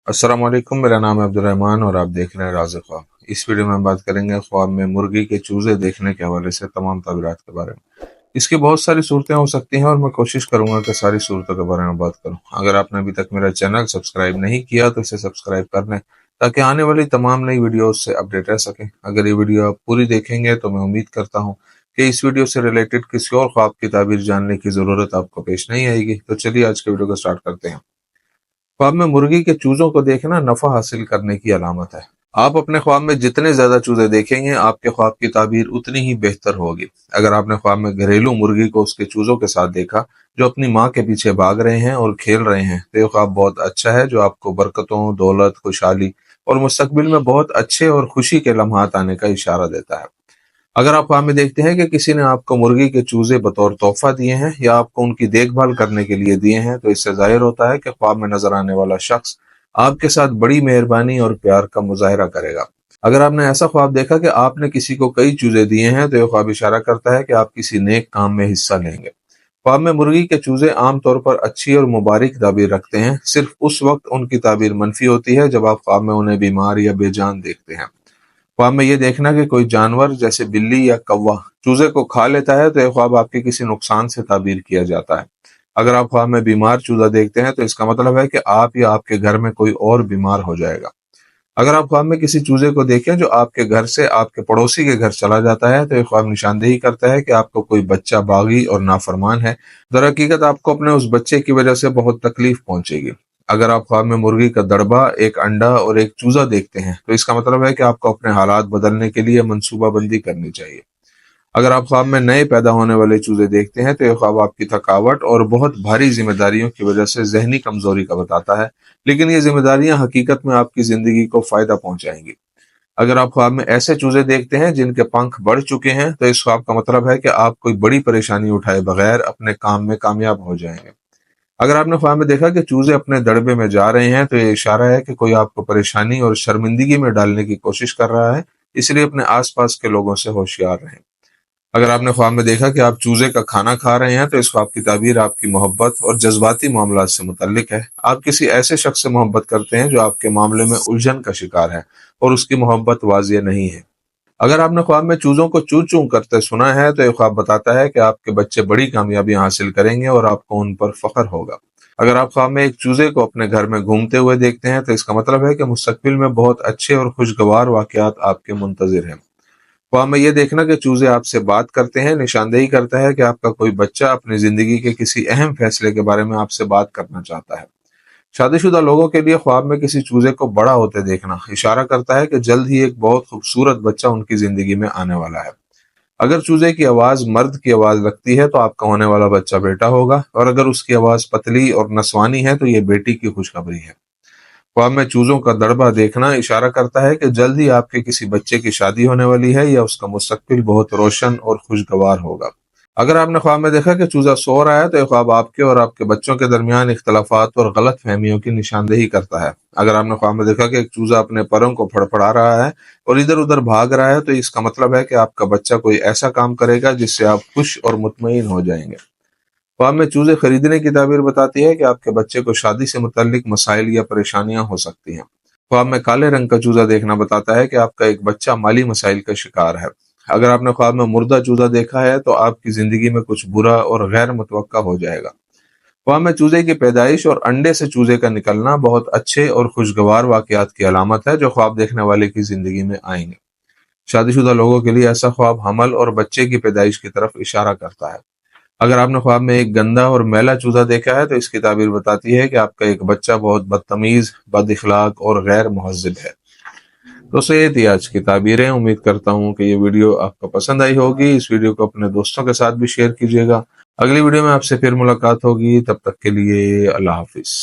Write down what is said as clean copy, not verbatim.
अस्सलाम वालेकुम, मेरा नाम है अब्दुल रहमान और आप देख रहे हैं राज़ ख्वाब। इस वीडियो में हम बात करेंगे ख्वाब में मुर्गी के चूजे देखने के हवाले से तमाम ताबीरात के बारे में। इसकी बहुत सारी सूरतें हो सकती हैं और मैं कोशिश करूंगा कि सारी सूरतों के बारे में बात करूं। अगर आपने अभी तक मेरा चैनल सब्सक्राइब नहीं किया तो इसे सब्सक्राइब कर लें ताकि आने वाली तमाम नई वीडियोस से अपडेट रह सकें। अगर ये वीडियो आप पूरी देखेंगे तो मैं उम्मीद करता हूँ कि इस वीडियो से रिलेटेड किसी और ख्वाब की ताबीर जानने की ज़रूरत आपको पेश नहीं आएगी। तो चलिए आज के वीडियो को स्टार्ट करते हैं। ख्वाब में मुर्गी के चूजों को देखना नफा हासिल करने की अलामत है। आप अपने ख्वाब में जितने ज्यादा चूजे देखेंगे आपके ख्वाब की ताबीर उतनी ही बेहतर होगी। अगर आपने ख्वाब में घरेलू मुर्गी को उसके चूजों के साथ देखा जो अपनी माँ के पीछे भाग रहे हैं और खेल रहे हैं तो ये ख्वाब बहुत अच्छा है, जो आपको बरकतों, दौलत, खुशहाली और मुस्तकबिल में बहुत अच्छे और खुशी के लम्हात आने का इशारा देता है। अगर आप ख्वाब में देखते हैं कि किसी ने आपको मुर्गी के चूजे बतौर तोहफा दिए हैं या आपको उनकी देखभाल करने के लिए दिए हैं तो इससे जाहिर होता है कि ख्वाब में नजर आने वाला शख्स आपके साथ बड़ी मेहरबानी और प्यार का मुजाहरा करेगा। अगर आपने ऐसा ख्वाब देखा कि आपने किसी को कई चूजे दिए हैं तो यह ख्वाब इशारा करता है कि आप किसी नेक काम में हिस्सा लेंगे। ख्वाब में मुर्गी के चूजे आमतौर पर अच्छी और मुबारक ताबीर रखते हैं। सिर्फ उस वक्त उनकी ताबीर मनफी होती है जब आप ख्वाब में उन्हें बीमार या बेजान देखते हैं। ख्वाब में ये देखना कि कोई जानवर जैसे बिल्ली या कौवा चूजे को खा लेता है तो यह ख्वाब आपके किसी नुकसान से ताबीर किया जाता है। अगर आप ख्वाब में बीमार चूजा देखते हैं तो इसका मतलब है कि आप या आपके घर में कोई और बीमार हो जाएगा। अगर आप ख्वाब में किसी चूजे को देखें जो आपके घर से आपके पड़ोसी के घर चला जाता है तो यह ख्वाब निशानदेही करता है कि आपको कोई बच्चा बागी और नाफरमान है। दर हकीकत आपको अपने उस बच्चे की वजह से बहुत तकलीफ पहुंचेगी। अगर आप ख्वाब में मुर्गी का दड़बा, एक अंडा और एक चूजा देखते हैं तो इसका मतलब है कि आपको अपने हालात बदलने के लिए मंसूबा बंदी करनी चाहिए। अगर आप ख्वाब में नए पैदा होने वाले चूजे देखते हैं तो यह ख्वाब आपकी थकावट और बहुत भारी जिम्मेदारियों की वजह से जहनी कमजोरी का बताता है, लेकिन ये जिम्मेदारियां हकीकत में आपकी जिंदगी को फायदा पहुंचाएंगी। अगर आप ख्वाब में ऐसे चूजे देखते हैं जिनके पंख बढ़ चुके हैं तो इस ख्वाब का मतलब है कि आप कोई बड़ी परेशानी उठाए बगैर अपने काम में कामयाब हो जाएंगे। अगर आपने ख्वाब में देखा कि चूजे अपने दड़बे में जा रहे हैं तो ये इशारा है कि कोई आपको परेशानी और शर्मिंदगी में डालने की कोशिश कर रहा है, इसलिए अपने आसपास के लोगों से होशियार रहें। अगर आपने ख्वाब में देखा कि आप चूजे का खाना खा रहे हैं तो इस ख्वाब की ताबीर आपकी मोहब्बत और जज्बाती मामलात से मुतल्लिक है। आप किसी ऐसे शख्स से मोहब्बत करते हैं जो आपके मामले में उलझन का शिकार है और उसकी मोहब्बत वाजिया नहीं है। अगर आपने ख्वाब में चूजों को चू चू करते सुना है तो ये ख्वाब बताता है कि आपके बच्चे बड़ी कामयाबी हासिल करेंगे और आपको उन पर फख्र होगा। अगर आप ख्वाब में एक चूजे को अपने घर में घूमते हुए देखते हैं तो इसका मतलब है कि मुस्तकबिल में बहुत अच्छे और खुशगवार वाकयात आपके मुंतजिर हैं। ख्वाब में यह देखना कि चूजे आपसे बात करते हैं निशानदेही करता है कि आपका कोई बच्चा अपनी जिंदगी के किसी अहम फैसले के बारे में आपसे बात करना चाहता है। शादीशुदा लोगों के लिए ख्वाब में किसी चूजे को बड़ा होते देखना इशारा करता है कि जल्द ही एक बहुत खूबसूरत बच्चा उनकी जिंदगी में आने वाला है। अगर चूजे की आवाज मर्द की आवाज लगती है तो आपका होने वाला बच्चा बेटा होगा, और अगर उसकी आवाज पतली और नस्वानी है तो ये बेटी की खुशखबरी है। ख्वाब में चूजों का दड़बा देखना इशारा करता है कि जल्द ही आपके किसी बच्चे की शादी होने वाली है या उसका मुस्तकबिल बहुत रोशन और खुशगवार होगा। अगर आपने ख्वाब में देखा कि चूजा सो रहा है तो यह ख्वाब आपके और आपके बच्चों के दरमियान इख्तलाफात और गलत फहमियों की निशानदेही करता है। अगर आपने ख्वाब में देखा कि एक चूजा अपने परों को फड़फड़ा रहा है और इधर उधर भाग रहा है तो इसका मतलब है कि आपका बच्चा कोई ऐसा काम करेगा जिससे आप खुश और मुतमईन हो जाएंगे। ख्वाब में चूजे खरीदने की ताबीर बताती है कि आपके बच्चे को शादी से मुतल्लिक मसाइल या परेशानियां हो सकती हैं। ख्वाब में काले रंग का चूजा देखना बताता है कि आपका एक बच्चा माली मसाइल का शिकार है। अगर आपने ख्वाब में मुर्दा चूजा देखा है तो आपकी जिंदगी में कुछ बुरा और गैर मुतवक्का हो जाएगा। ख्वाब में चूजे की पैदाइश और अंडे से चूजे का निकलना बहुत अच्छे और खुशगवार वाकयात की अलामत है जो ख्वाब देखने वाले की जिंदगी में आएंगे। शादीशुदा लोगों के लिए ऐसा ख्वाब हमल और बच्चे की पैदाइश की तरफ इशारा करता है। अगर आपने ख्वाब में एक गंदा और मैला चूजा देखा है तो इसकी ताबीर बताती है कि आपका एक बच्चा बहुत बदतमीज, बद इखलाक और गैर मुहज्जिब है। दोस्तों, ये थी आज की ताबीरें। उम्मीद करता हूँ कि ये वीडियो आपको पसंद आई होगी। इस वीडियो को अपने दोस्तों के साथ भी शेयर कीजिएगा। अगली वीडियो में आपसे फिर मुलाकात होगी, तब तक के लिए अल्लाह हाफिज।